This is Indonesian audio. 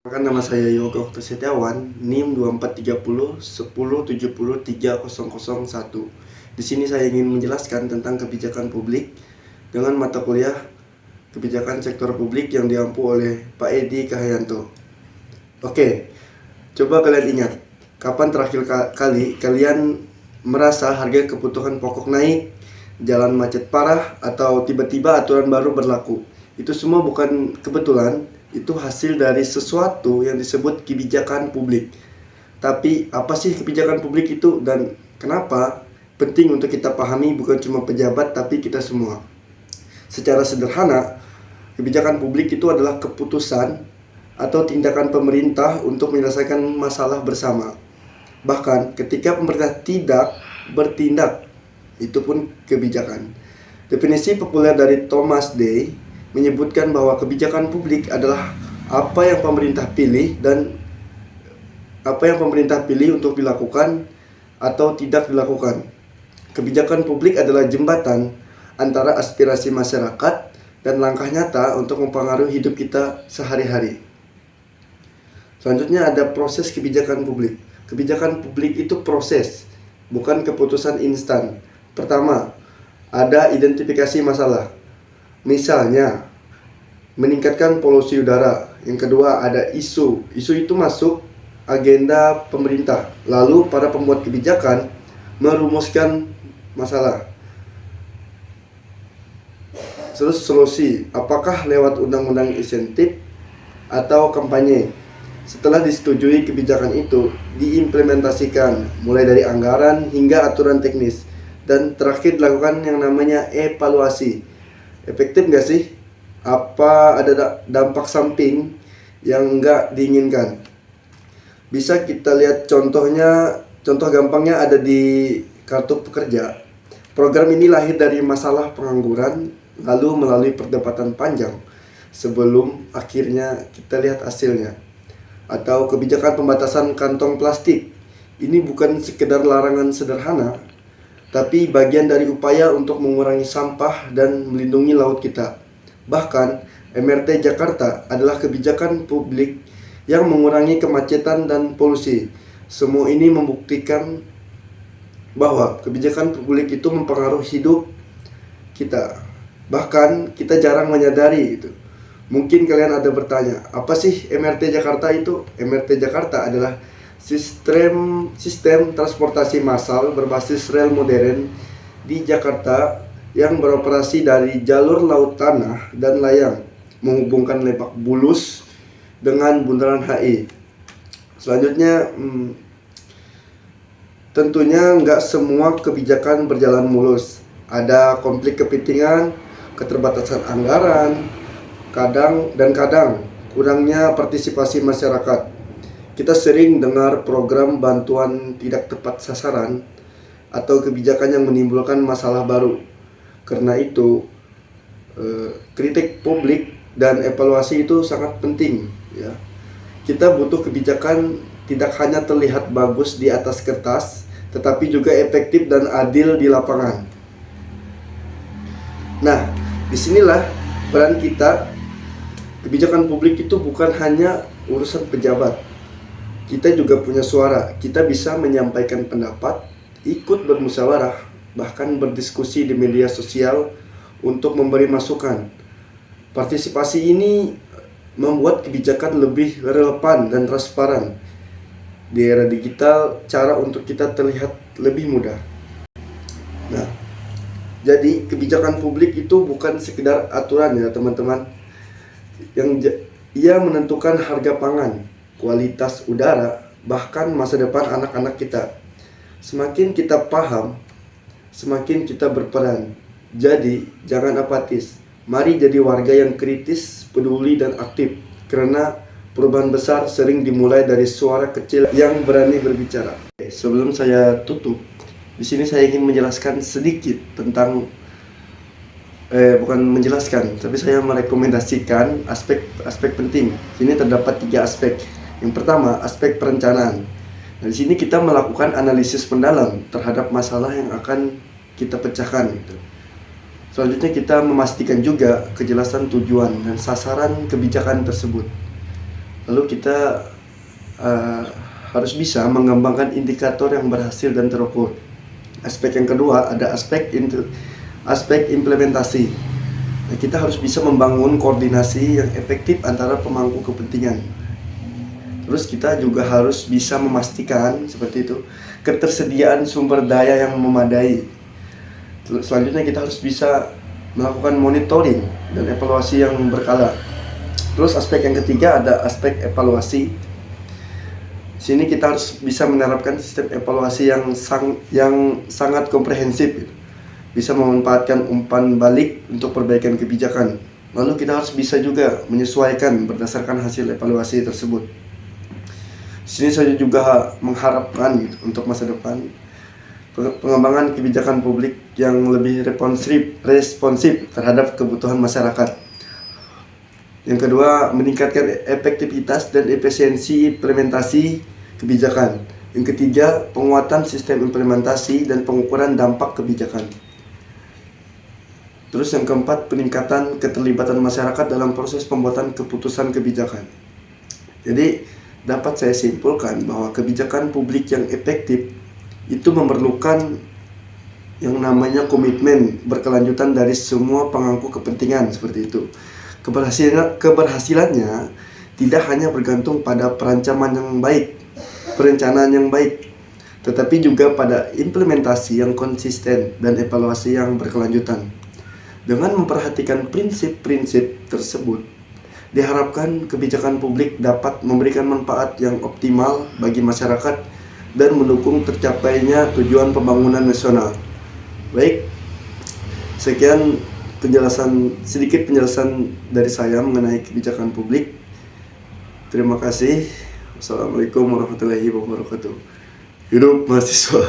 Perkenalkan, nama saya Yoga Okta Setiawan, NIM 2430 1070 3001. Di sini saya ingin menjelaskan tentang kebijakan publik dengan mata kuliah kebijakan sektor publik yang diampu oleh Pak Edi Cahayanto. Oke, coba kalian ingat, kapan terakhir kali kalian merasa harga kebutuhan pokok naik, jalan macet parah, atau tiba-tiba aturan baru berlaku? Itu semua bukan kebetulan, itu hasil dari sesuatu yang disebut kebijakan publik. Tapi apa sih kebijakan publik itu dan kenapa penting untuk kita pahami, bukan cuma pejabat tapi kita semua? Secara sederhana, kebijakan publik itu adalah keputusan atau tindakan pemerintah untuk menyelesaikan masalah bersama. Bahkan ketika pemerintah tidak bertindak, itu pun kebijakan. Definisi populer dari Thomas Day menyebutkan bahwa kebijakan publik adalah apa yang pemerintah pilih untuk dilakukan atau tidak dilakukan. Kebijakan publik adalah jembatan antara aspirasi masyarakat dan langkah nyata untuk mempengaruhi hidup kita sehari-hari. Selanjutnya ada proses kebijakan publik. Kebijakan publik itu proses, bukan keputusan instan. Pertama, ada identifikasi masalah. Misalnya, meningkatkan polusi udara. Yang kedua, ada isu. Isu itu masuk agenda pemerintah. Lalu para pembuat kebijakan merumuskan masalah. Terus solusi, apakah lewat undang-undang insentif atau kampanye? Setelah disetujui, kebijakan itu diimplementasikan, mulai dari anggaran hingga aturan teknis. Dan terakhir dilakukan yang namanya evaluasi. Efektif nggak sih? Apa ada dampak samping yang nggak diinginkan? Bisa kita lihat contohnya, contoh gampangnya ada di Kartu Pekerja. Program ini lahir dari masalah pengangguran, lalu melalui perdebatan panjang sebelum akhirnya kita lihat hasilnya. Atau kebijakan pembatasan kantong plastik. Ini bukan sekedar larangan sederhana, tapi bagian dari upaya untuk mengurangi sampah dan melindungi laut kita. Bahkan, MRT Jakarta adalah kebijakan publik yang mengurangi kemacetan dan polusi. Semua ini membuktikan bahwa kebijakan publik itu mempengaruhi hidup kita. Bahkan kita jarang menyadari itu. Mungkin kalian ada bertanya, apa sih MRT Jakarta itu? MRT Jakarta adalah sistem transportasi massal berbasis rel modern di Jakarta yang beroperasi dari jalur laut, tanah, dan layang, menghubungkan Lebak Bulus dengan Bundaran HI. Selanjutnya, tentunya nggak semua kebijakan berjalan mulus. Ada konflik kepentingan, keterbatasan anggaran, kadang kurangnya partisipasi masyarakat. Kita sering dengar program bantuan tidak tepat sasaran atau kebijakan yang menimbulkan masalah baru. Karena itu, kritik publik dan evaluasi itu sangat penting. Ya. Kita butuh kebijakan tidak hanya terlihat bagus di atas kertas, tetapi juga efektif dan adil di lapangan. Nah, disinilah peran kita. Kebijakan publik itu bukan hanya urusan pejabat. Kita juga punya suara. Kita bisa menyampaikan pendapat, ikut bermusyawarah, bahkan berdiskusi di media sosial untuk memberi masukan. Partisipasi ini membuat kebijakan lebih relevan dan transparan. Di era digital, cara untuk kita terlihat lebih mudah. Nah, jadi kebijakan publik itu bukan sekedar aturan ya teman-teman. Ia menentukan harga pangan, kualitas udara, bahkan masa depan anak-anak kita. Semakin kita paham, semakin kita berperan. Jadi, jangan apatis. Mari jadi warga yang kritis, peduli, dan aktif. Karena perubahan besar sering dimulai dari suara kecil yang berani berbicara. Sebelum saya tutup, di sini saya ingin menjelaskan sedikit tentang bukan menjelaskan, tapi saya merekomendasikan aspek penting. Sini terdapat 3 aspek. Yang pertama, aspek perencanaan. Nah, di sini kita melakukan analisis mendalam terhadap masalah yang akan kita pecahkan. Selanjutnya kita memastikan juga kejelasan tujuan dan sasaran kebijakan tersebut. Lalu kita harus bisa mengembangkan indikator yang berhasil dan terukur. Aspek yang kedua ada aspek implementasi. Nah, kita harus bisa membangun koordinasi yang efektif antara pemangku kepentingan. Terus kita juga harus bisa memastikan seperti itu ketersediaan sumber daya yang memadai. Selanjutnya kita harus bisa melakukan monitoring dan evaluasi yang berkala. Terus aspek yang ketiga ada aspek evaluasi. Di sini kita harus bisa menerapkan sistem evaluasi yang sangat komprehensif, bisa memanfaatkan umpan balik untuk perbaikan kebijakan. Lalu kita harus bisa juga menyesuaikan berdasarkan hasil evaluasi tersebut. Di sini saya juga mengharapkan untuk masa depan pengembangan kebijakan publik yang lebih responsif terhadap kebutuhan masyarakat. Yang kedua, meningkatkan efektivitas dan efisiensi implementasi kebijakan. Yang ketiga, penguatan sistem implementasi dan pengukuran dampak kebijakan. Terus yang keempat, peningkatan keterlibatan masyarakat dalam proses pembuatan keputusan kebijakan. Jadi dapat saya simpulkan bahwa kebijakan publik yang efektif itu memerlukan yang namanya komitmen berkelanjutan dari semua pemangku kepentingan seperti itu. Keberhasilannya tidak hanya bergantung pada perencanaan yang baik, tetapi juga pada implementasi yang konsisten dan evaluasi yang berkelanjutan. Dengan memperhatikan prinsip-prinsip tersebut, diharapkan kebijakan publik dapat memberikan manfaat yang optimal bagi masyarakat dan mendukung tercapainya tujuan pembangunan nasional. Baik, sekian sedikit penjelasan dari saya mengenai kebijakan publik. Terima kasih. Wassalamualaikum warahmatullahi wabarakatuh. Hidup mahasiswa.